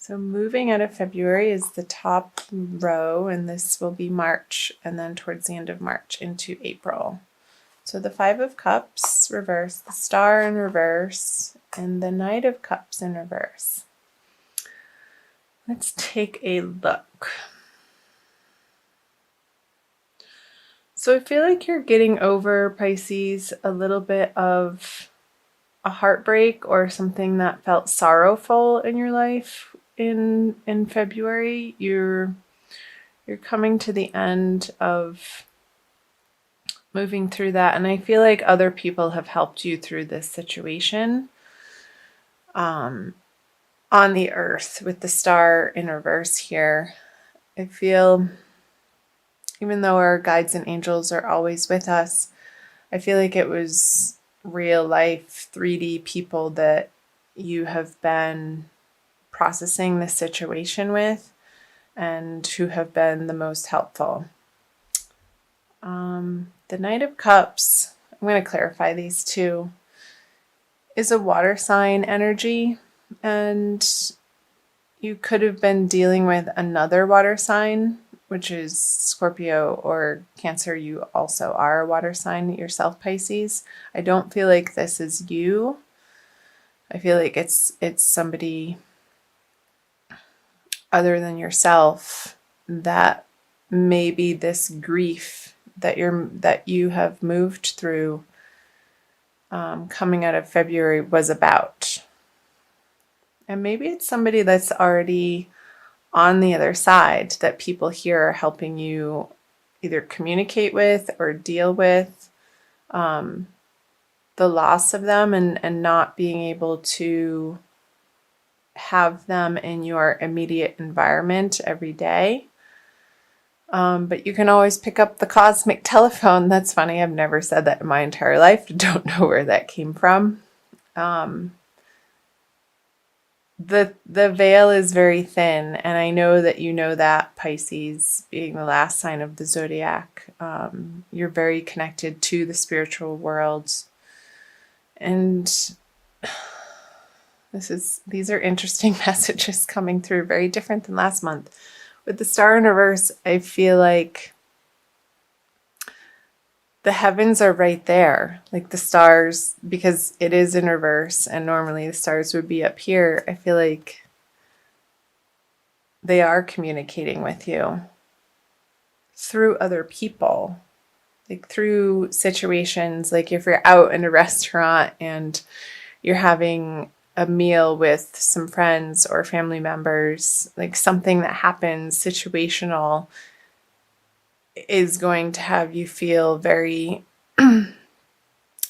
So moving out of February is the top row, and this will be March, and then towards the end of March into April. So the Five of Cups reverse, the Star in reverse, and the Knight of Cups in reverse. Let's take a look. So I feel like you're getting over, Pisces, a little bit of a heartbreak or something that felt sorrowful in your life in February. You're coming to the end of moving through that, and I feel like other people have helped you through this situation. On the earth with the Star in reverse here, I feel, even though our guides and angels are always with us, I feel like it was real life 3D people that you have been processing this situation with and who have been the most helpful. The Knight of Cups, I'm going to clarify these two, is a water sign energy, and you could have been dealing with another water sign, which is Scorpio or Cancer. You also are a water sign yourself, Pisces. I don't feel like this is you. I feel like it's somebody other than yourself that maybe this grief that you have moved through coming out of February was about. And maybe it's somebody that's already on the other side that people here are helping you either communicate with or deal with the loss of them and not being able to have them in your immediate environment every day. But you can always pick up the cosmic telephone. That's funny. I've never said that in my entire life. Don't know where that came from. The veil is very thin, and I know that you know that, Pisces, being the last sign of the zodiac. You're very connected to the spiritual world, and these are interesting messages coming through, very different than last month. With the Star in reverse, I feel like the heavens are right there, like the stars, because it is in reverse and normally the stars would be up here. I feel like they are communicating with you through other people, like through situations, like if you're out in a restaurant and you're having a meal with some friends or family members, like something that happens situational is going to have you feel very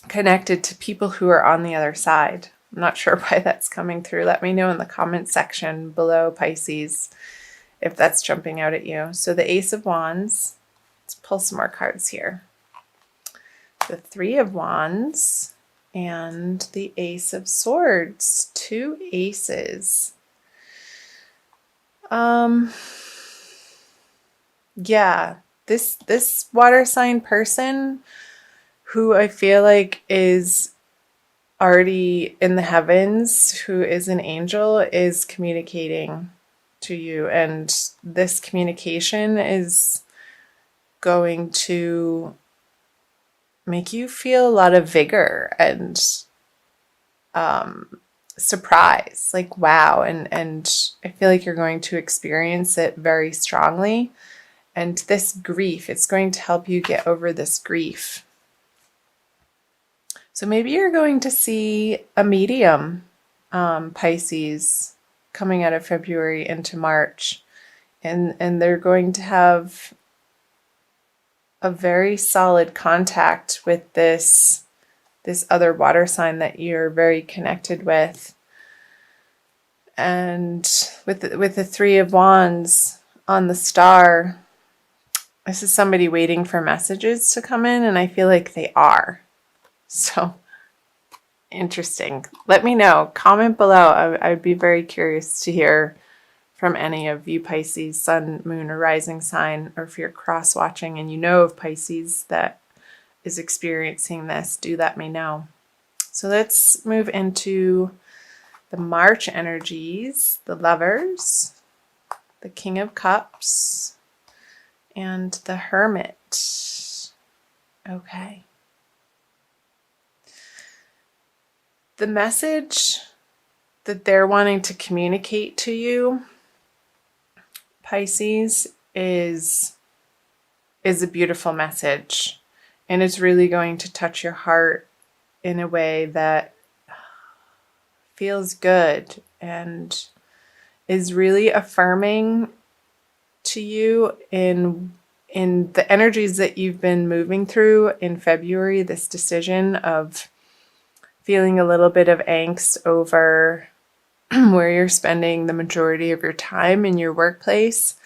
connected to people who are on the other side. I'm not sure why that's coming through. Let me know in the comment section below, Pisces, if that's jumping out at you. So the Ace of Wands, let's pull some more cards here. The Three of Wands and the Ace of Swords, two aces. Yeah, this water sign person who I feel like is already in the heavens, who is an angel, is communicating to you, and this communication is going to make you feel a lot of vigor and surprise, like wow, and I feel like you're going to experience it very strongly. And this grief, it's going to help you get over this grief. So maybe you're going to see a medium, Pisces, coming out of February into March, and they're going to have a very solid contact with this other water sign that you're very connected with. And with the Three of Wands on the Star, this is somebody waiting for messages to come in, and I feel like they are. So interesting. Let me know. Comment below. I'd be very curious to hear from any of you Pisces, sun, moon, or rising sign, or if you're cross-watching and you know of Pisces that is experiencing this, do let me know. So let's move into the March energies, the Lovers, the King of Cups, and the Hermit. Okay. The message that they're wanting to communicate to you, Pisces, is a beautiful message. And it's really going to touch your heart in a way that feels good and is really affirming to you in the energies that you've been moving through in February, this decision of feeling a little bit of angst over where you're spending the majority of your time in your workplace.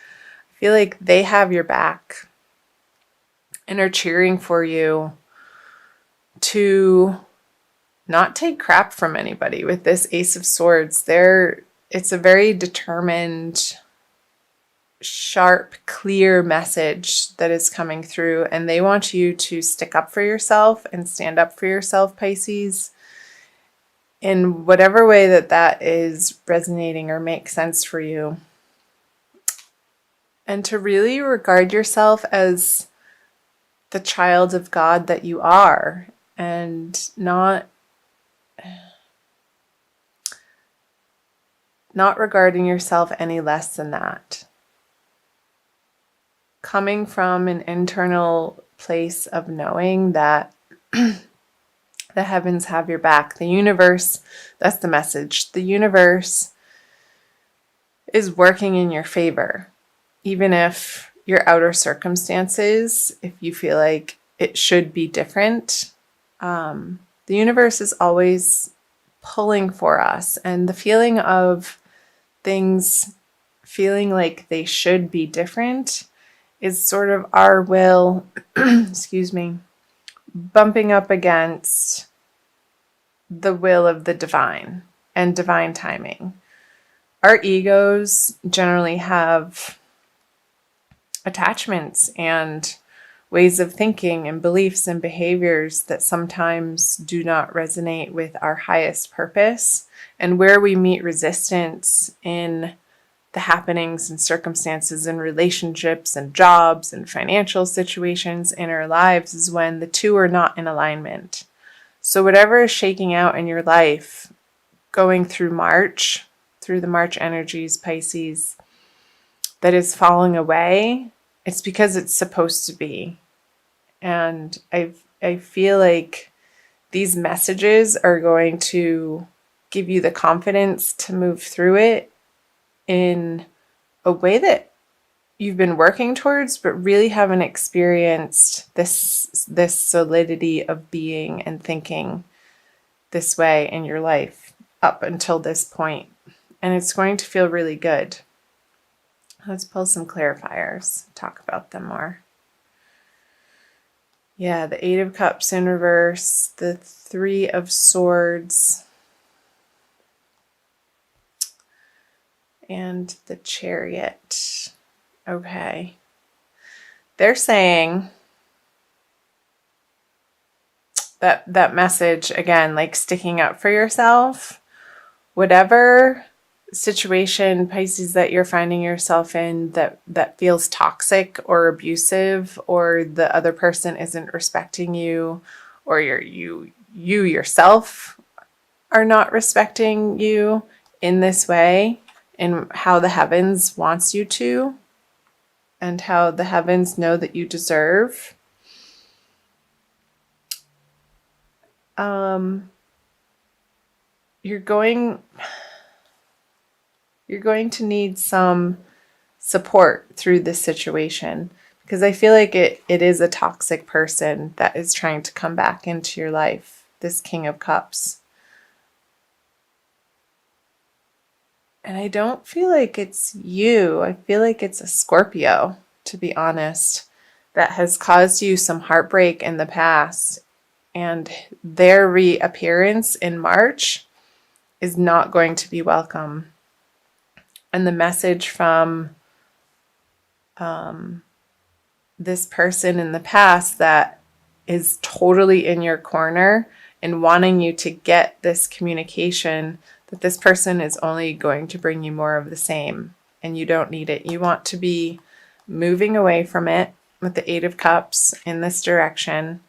I feel like they have your back and are cheering for you to not take crap from anybody with this Ace of Swords. It's a very determined, sharp, clear message that is coming through, and they want you to stick up for yourself and stand up for yourself, Pisces, in whatever way that is resonating or makes sense for you. And to really regard yourself as the child of God that you are, and not regarding yourself any less than that. Coming from an internal place of knowing that the heavens have your back. The universe, that's the message. The universe is working in your favor. Even if your outer circumstances, if you feel like it should be different, the universe is always pulling for us. And the feeling of things feeling like they should be different is sort of our will, excuse me, bumping up against the will of the divine and divine timing. Our egos generally have attachments and ways of thinking and beliefs and behaviors that sometimes do not resonate with our highest purpose. And where we meet resistance in the happenings and circumstances and relationships and jobs and financial situations in our lives is when the two are not in alignment. So whatever is shaking out in your life, going through March, through the March energies, Pisces, that is falling away, it's because it's supposed to be. And I feel like these messages are going to give you the confidence to move through it in a way that you've been working towards, but really haven't experienced this solidity of being and thinking this way in your life up until this point. And it's going to feel really good. Let's pull some clarifiers, talk about them more. Yeah, the Eight of Cups in reverse, the Three of Swords, and the Chariot. Okay. They're saying that message, again, like sticking up for yourself, whatever situation, Pisces, that you're finding yourself in that feels toxic or abusive, or the other person isn't respecting you, or you yourself are not respecting you in this way, in how the heavens wants you to, and how the heavens know that you deserve. You're going to need some support through this situation, because I feel like it is a toxic person that is trying to come back into your life, this King of Cups. And I don't feel like it's you. I feel like it's a Scorpio, to be honest, that has caused you some heartbreak in the past. And their reappearance in March is not going to be welcome. And the message from this person in the past that is totally in your corner and wanting you to get this communication that this person is only going to bring you more of the same, and you don't need it. You want to be moving away from it with the Eight of Cups in this direction.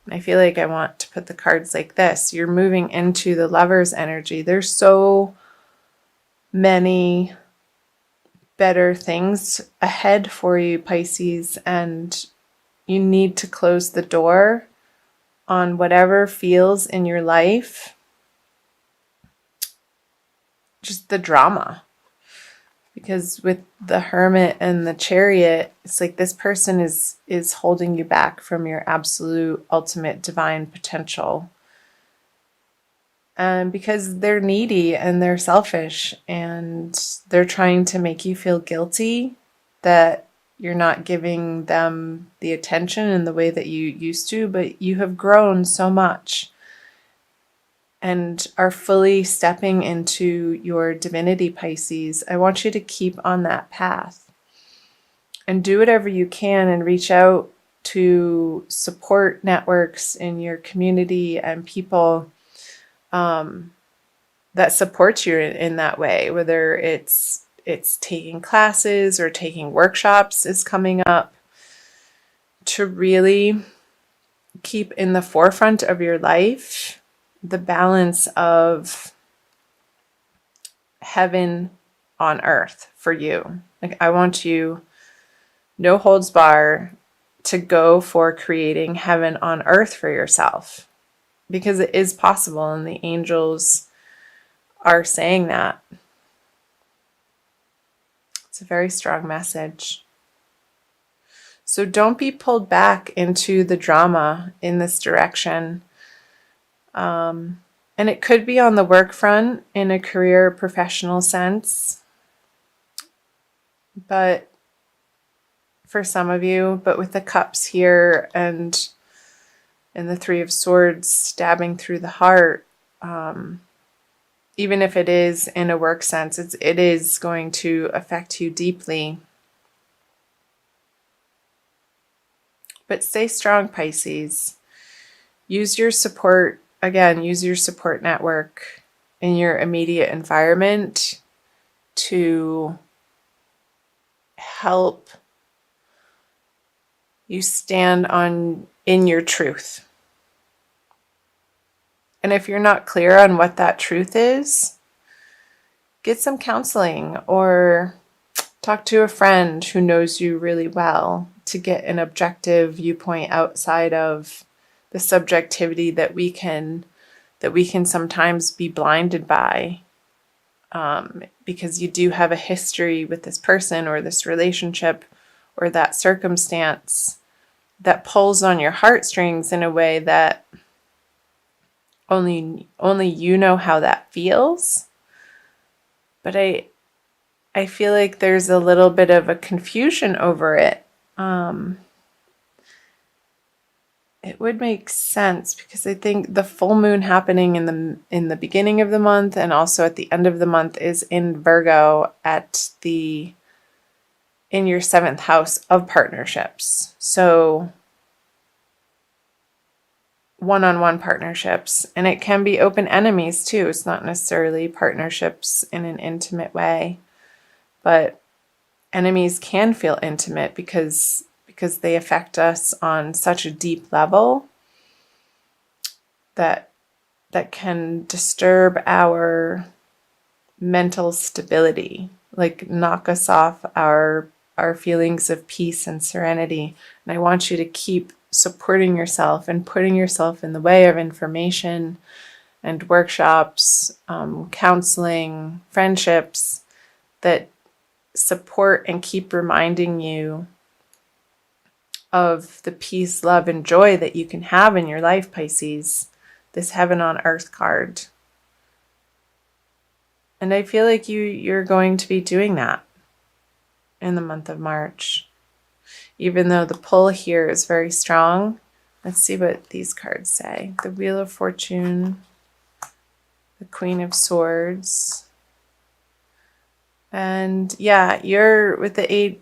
And I feel like I want to put the cards like this. You're moving into the Lover's energy. There's so many better things ahead for you, Pisces, and you need to close the door on whatever feels in your life just the drama. Because with the Hermit and the Chariot, it's like this person is holding you back from your absolute ultimate divine potential. And because they're needy and they're selfish and they're trying to make you feel guilty that you're not giving them the attention in the way that you used to, but you have grown so much and are fully stepping into your divinity, Pisces. I want you to keep on that path and do whatever you can and reach out to support networks in your community and people that support you in that way, whether it's taking classes or taking workshops is coming up, to really keep in the forefront of your life the balance of heaven on earth for you. Like, I want you, no holds bar, to go for creating heaven on earth for yourself, because it is possible, and the angels are saying that. It's a very strong message. So don't be pulled back into the drama in this direction. And it could be on the work front in a career professional sense, but for some of you, but with the cups here and the Three of Swords stabbing through the heart, even if it is in a work sense, it is going to affect you deeply. But stay strong, Pisces. Use your support, again, use your support network in your immediate environment to help you stand in your truth. And if you're not clear on what that truth is, get some counseling or talk to a friend who knows you really well to get an objective viewpoint outside of the subjectivity that we can sometimes be blinded by, because you do have a history with this person or this relationship or that circumstance that pulls on your heartstrings in a way that only you know how that feels. But I feel like there's a little bit of a confusion over it. It would make sense because I think the full moon happening in the beginning of the month and also at the end of the month is in Virgo in your 7th house of partnerships. So one-on-one partnerships, and it can be open enemies too. It's not necessarily partnerships in an intimate way, but enemies can feel intimate because they affect us on such a deep level that can disturb our mental stability, like knock us off our feelings of peace and serenity. And I want you to keep supporting yourself and putting yourself in the way of information and workshops, counseling, friendships that support and keep reminding you of the peace, love, and joy that you can have in your life, Pisces. This heaven on earth card. And I feel like you're going to be doing that in the month of March. Even though the pull here is very strong. Let's see what these cards say. The Wheel of Fortune, the Queen of Swords. And yeah, you're with the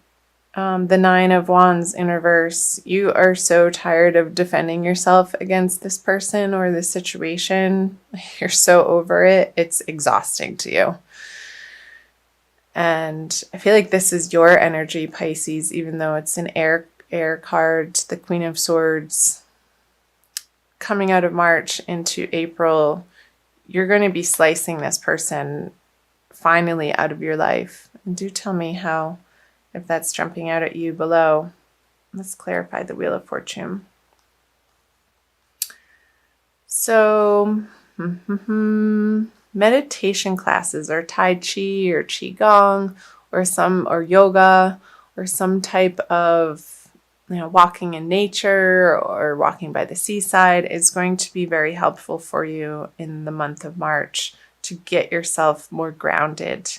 The Nine of Wands in reverse. You are so tired of defending yourself against this person or this situation. You're so over it. It's exhausting to you. And I feel like this is your energy, Pisces, even though it's an air card, the Queen of Swords. Coming out of March into April, you're going to be slicing this person finally out of your life. And do tell me how, if that's jumping out at you below. Let's clarify the Wheel of Fortune. So, meditation classes or Tai Chi or Qigong or yoga or some type of, walking in nature or walking by the seaside is going to be very helpful for you in the month of March to get yourself more grounded.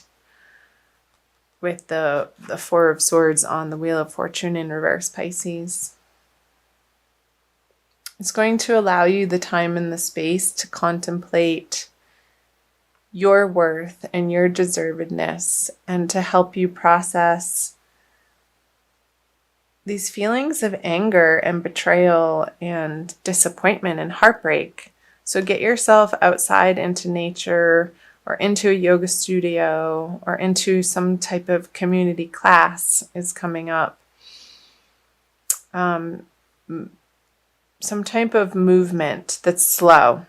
With the Four of Swords on the Wheel of Fortune in reverse, Pisces. It's going to allow you the time and the space to contemplate your worth and your deservedness, and to help you process these feelings of anger and betrayal and disappointment and heartbreak. So get yourself outside into nature, or into a yoga studio, or into some type of community class is coming up. Some type of movement that's slow,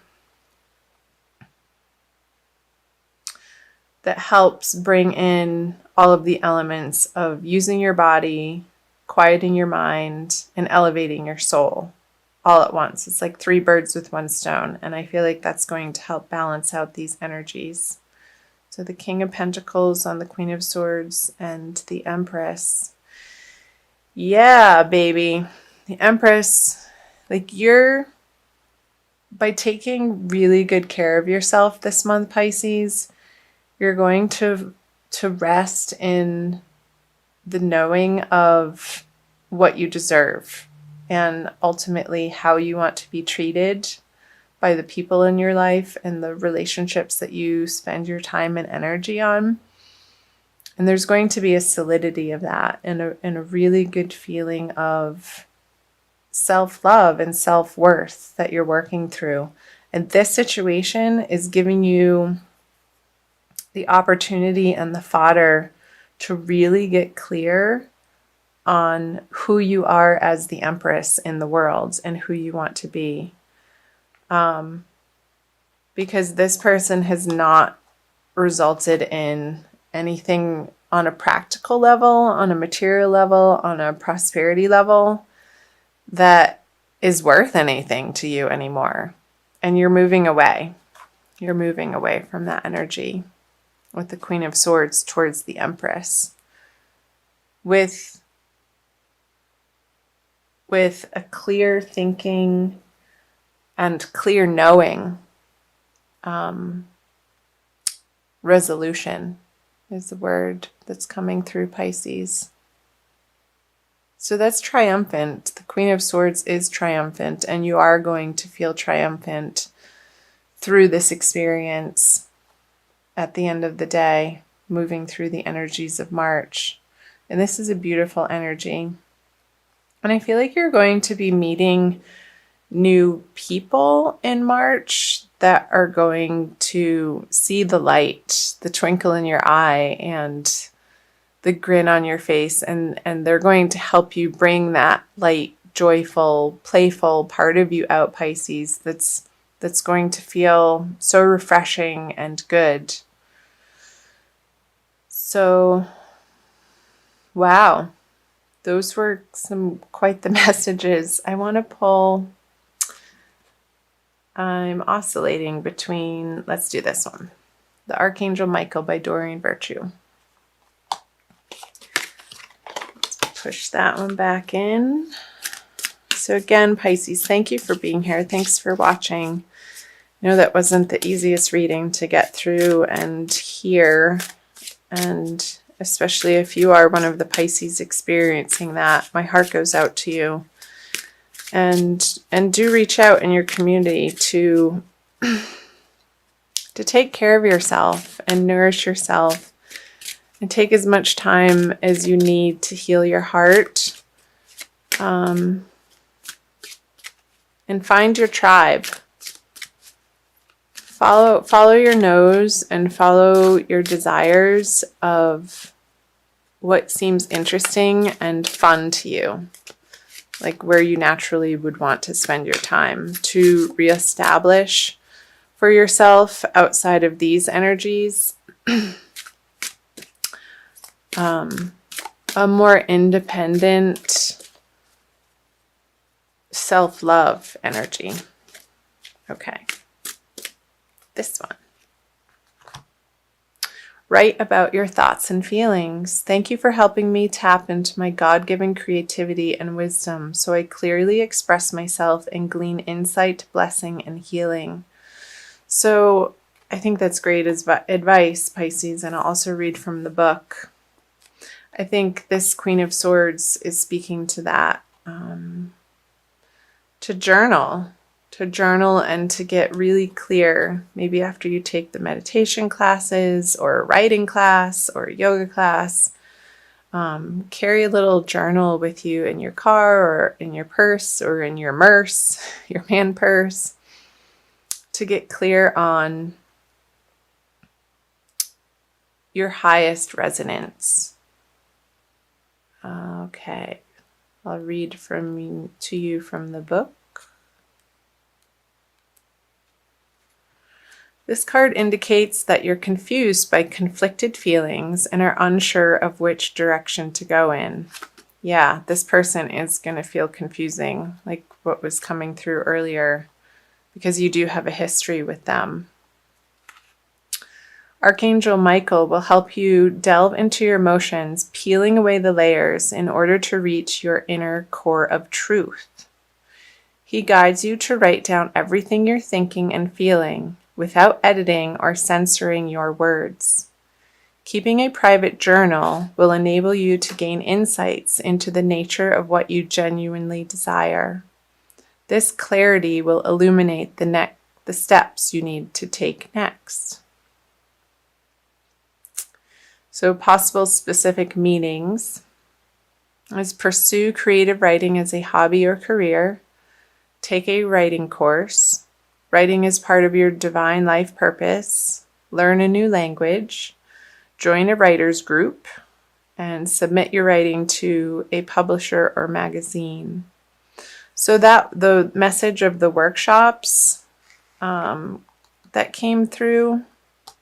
that helps bring in all of the elements of using your body, quieting your mind, and elevating your soul all at once. It's like 3 birds with 1 stone, and I feel like that's going to help balance out these energies. So the King of Pentacles on the Queen of Swords and the Empress. Yeah, baby. The Empress, like, by taking really good care of yourself this month, Pisces, you're going to rest in the knowing of what you deserve and ultimately how you want to be treated by the people in your life and the relationships that you spend your time and energy on. And there's going to be a solidity of that and a really good feeling of self-love and self-worth that you're working through. And this situation is giving you the opportunity and the fodder to really get clear on who you are as the Empress in the world and who you want to be. Because this person has not resulted in anything on a practical level, on a material level, on a prosperity level that is worth anything to you anymore. And you're moving away. You're moving away from that energy with the Queen of Swords towards the Empress. With a clear thinking and clear knowing. Resolution is the word that's coming through, Pisces. So that's triumphant. The Queen of Swords is triumphant, and you are going to feel triumphant through this experience at the end of the day, moving through the energies of March. And this is a beautiful energy. And I feel like you're going to be meeting new people in March that are going to see the light, the twinkle in your eye, and the grin on your face, and they're going to help you bring that light, joyful, playful part of you out, Pisces, that's going to feel so refreshing and good. So, wow, those were quite the messages. I want to pull. I'm oscillating between, let's do this one, The Archangel Michael by Doreen Virtue. Let's push that one back in. So again, Pisces, thank you for being here. Thanks for watching. I know that wasn't the easiest reading to get through and hear, and especially if you are one of the Pisces experiencing that, my heart goes out to you. And do reach out in your community to take care of yourself and nourish yourself And take as much time as you need to heal your heart. And find your tribe. Follow your nose and follow your desires of what seems interesting and fun to you. Like where you naturally would want to spend your time to reestablish for yourself outside of these energies. A more independent self-love energy. Okay. This one. Write about your thoughts and feelings. Thank you for helping me tap into my God-given creativity and wisdom so I clearly express myself and glean insight, blessing, and healing. So I think that's great advice, Pisces, and I'll also read from the book. I think this Queen of Swords is speaking to that. To journal and to get really clear, maybe after you take the meditation classes or a writing class or a yoga class. Carry a little journal with you in your car or in your purse or in your your man purse, to get clear on your highest resonance. Okay, I'll read to you from the book. This card indicates that you're confused by conflicted feelings and are unsure of which direction to go in. Yeah, this person is going to feel confusing, like what was coming through earlier, because you do have a history with them. Archangel Michael will help you delve into your emotions, peeling away the layers in order to reach your inner core of truth. He guides you to write down everything you're thinking and feeling without editing or censoring your words. Keeping a private journal will enable you to gain insights into the nature of what you genuinely desire. This clarity will illuminate the steps you need to take next. So possible specific meanings is pursue creative writing as a hobby or career. Take a writing course. Writing is part of your divine life purpose. Learn a new language. Join a writer's group. And submit your writing to a publisher or magazine. So that the message of the workshops that came through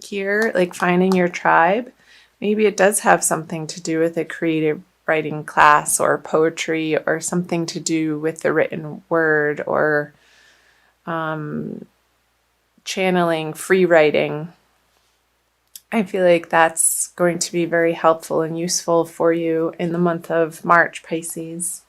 here, like finding your tribe, maybe it does have something to do with a creative writing class or poetry or something to do with the written word or channeling, free writing. I feel like that's going to be very helpful and useful for you in the month of March, Pisces.